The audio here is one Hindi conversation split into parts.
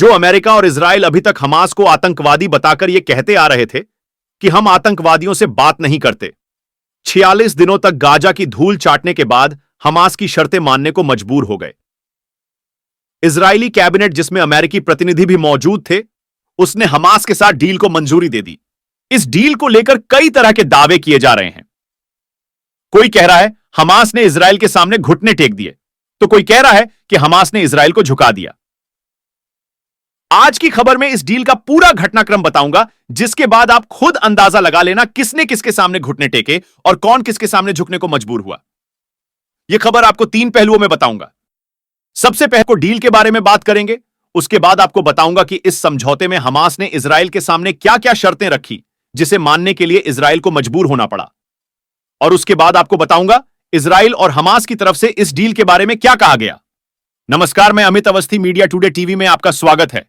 जो अमेरिका और इजराइल अभी तक हमास को आतंकवादी बताकर यह कहते आ रहे थे कि हम आतंकवादियों से बात नहीं करते, 46 दिनों तक गाजा की धूल चाटने के बाद हमास की शर्तें मानने को मजबूर हो गए। इजरायली कैबिनेट, जिसमें अमेरिकी प्रतिनिधि भी मौजूद थे, उसने हमास के साथ डील को मंजूरी दे दी। इस डील को लेकर कई तरह के दावे किए जा रहे हैं। कोई कह रहा है हमास ने इजराइल के सामने घुटने टेक दिए, तो कोई कह रहा है कि हमास ने इजराइल को झुका दिया। आज की खबर में इस डील का पूरा घटनाक्रम बताऊंगा, जिसके बाद आप खुद अंदाजा लगा लेना किसने किसके सामने घुटने टेके और कौन किसके सामने झुकने को मजबूर हुआ। यह खबर आपको 3 पहलुओं में बताऊंगा। सबसे पहले को डील के बारे में बात करेंगे, उसके बाद आपको बताऊंगा कि इस समझौते में हमास ने इजराइल के सामने क्या क्या शर्तें रखी जिसे मानने के लिए इजराइल को मजबूर होना पड़ा, और उसके बाद आपको बताऊंगा इजराइल और हमास की तरफ से इस डील के बारे में क्या कहा गया। नमस्कार, मैं Amit Awasthi, media today TV में आपका स्वागत है।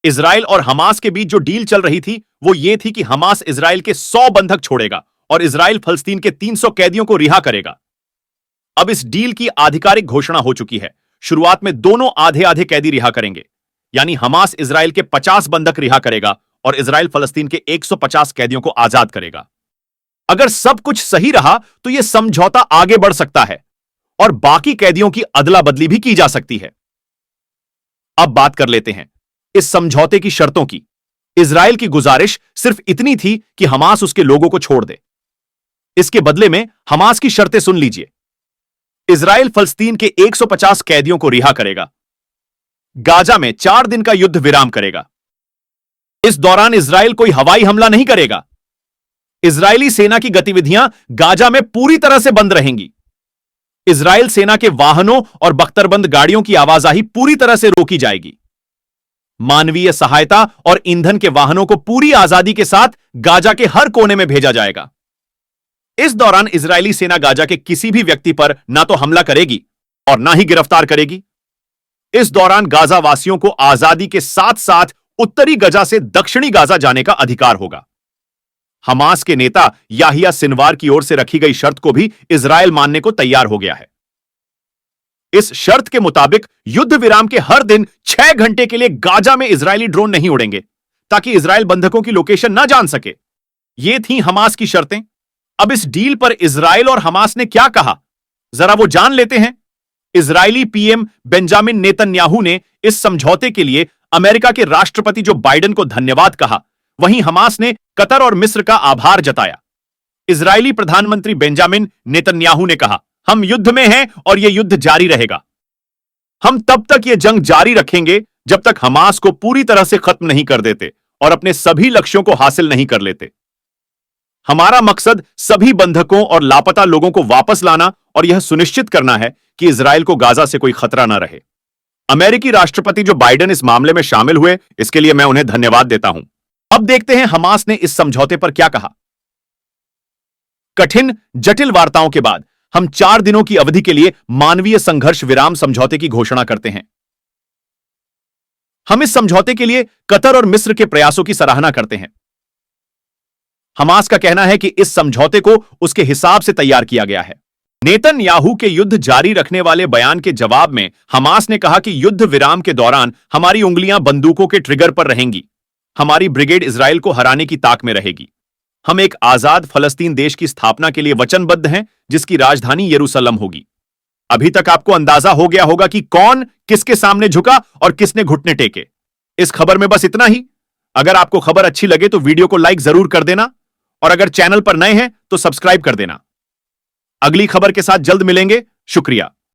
इजराइल और हमास के बीच जो डील चल रही थी वो ये थी कि हमास इजराइल के 100 बंधक छोड़ेगा और इजराइल फलस्तीन के 300 कैदियों को रिहा करेगा। अब इस डील की आधिकारिक घोषणा हो चुकी है। शुरुआत में दोनों आधे आधे कैदी रिहा करेंगे, यानी हमास इजराइल के 50 बंधक रिहा करेगा और इजराइल फलस्तीन के 150 कैदियों को आजाद करेगा। अगर सब कुछ सही रहा तो यह समझौता आगे बढ़ सकता है और बाकी कैदियों की अदला बदली भी की जा सकती है। अब बात कर लेते हैं इस समझौते की शर्तों की। इजराइल की गुजारिश सिर्फ इतनी थी कि हमास उसके लोगों को छोड़ दे। इसके बदले में हमास की शर्तें सुन लीजिए। इजराइल फलस्तीन के 150 कैदियों को रिहा करेगा। गाजा में 4 दिन का युद्ध विराम करेगा। इस दौरान इजराइल कोई हवाई हमला नहीं करेगा। इजरायली सेना की गतिविधियां गाजा में पूरी तरह से बंद रहेंगी। इजराइल सेना के वाहनों और बख्तरबंद गाड़ियों की आवाजाही पूरी तरह से रोकी जाएगी। मानवीय सहायता और ईंधन के वाहनों को पूरी आजादी के साथ गाजा के हर कोने में भेजा जाएगा। इस दौरान इजरायली सेना गाजा के किसी भी व्यक्ति पर ना तो हमला करेगी और ना ही गिरफ्तार करेगी। इस दौरान गाजा वासियों को आजादी के साथ साथ उत्तरी गाजा से दक्षिणी गाजा जाने का अधिकार होगा। हमास के नेता याहिया सिनवार की ओर से रखी गई शर्त को भी इजराइल मानने को तैयार हो गया है। इस शर्त के मुताबिक युद्ध विराम के हर दिन 6 घंटे के लिए गाजा में इजरायली ड्रोन नहीं उड़ेंगे, ताकि इजराइल बंधकों की लोकेशन ना जान सके। ये थी हमास की शर्तें। अब इस डील पर इजराइल और हमास ने क्या कहा, जरा वो जान लेते हैं। इजरायली पीएम बेंजामिन नेतन्याहू ने इस समझौते के लिए अमेरिका के राष्ट्रपति जो बाइडेन को धन्यवाद कहा, वहीं हमास ने कतर और मिस्र का आभार जताया। इजरायली प्रधानमंत्री बेंजामिन नेतन्याहू ने कहा, हम युद्ध में हैं और यह युद्ध जारी रहेगा। हम तब तक यह जंग जारी रखेंगे जब तक हमास को पूरी तरह से खत्म नहीं कर देते और अपने सभी लक्ष्यों को हासिल नहीं कर लेते। हमारा मकसद सभी बंधकों और लापता लोगों को वापस लाना और यह सुनिश्चित करना है कि इजराइल को गाजा से कोई खतरा ना रहे। अमेरिकी राष्ट्रपति जो बाइडेन इस मामले में शामिल हुए, इसके लिए मैं उन्हें धन्यवाद देता हूं। अब देखते हैं हमास ने इस समझौते पर क्या कहा। कठिन जटिल वार्ताओं के बाद हम 4 दिनों की अवधि के लिए मानवीय संघर्ष विराम समझौते की घोषणा करते हैं। हम इस समझौते के लिए कतर और मिस्र के प्रयासों की सराहना करते हैं। हमास का कहना है कि इस समझौते को उसके हिसाब से तैयार किया गया है। नेतन्याहू के युद्ध जारी रखने वाले बयान के जवाब में हमास ने कहा कि युद्ध विराम के दौरान हमारी उंगलियां बंदूकों के ट्रिगर पर रहेंगी। हमारी ब्रिगेड इजराइल को हराने की ताक में रहेगी। हम एक आजाद फलस्तीन देश की स्थापना के लिए वचनबद्ध हैं, जिसकी राजधानी यरूशलेम होगी। अभी तक आपको अंदाजा हो गया होगा कि कौन किसके सामने झुका और किसने घुटने टेके। इस खबर में बस इतना ही। अगर आपको खबर अच्छी लगे तो वीडियो को लाइक जरूर कर देना और अगर चैनल पर नए हैं तो सब्सक्राइब कर देना। अगली खबर के साथ जल्द मिलेंगे। शुक्रिया।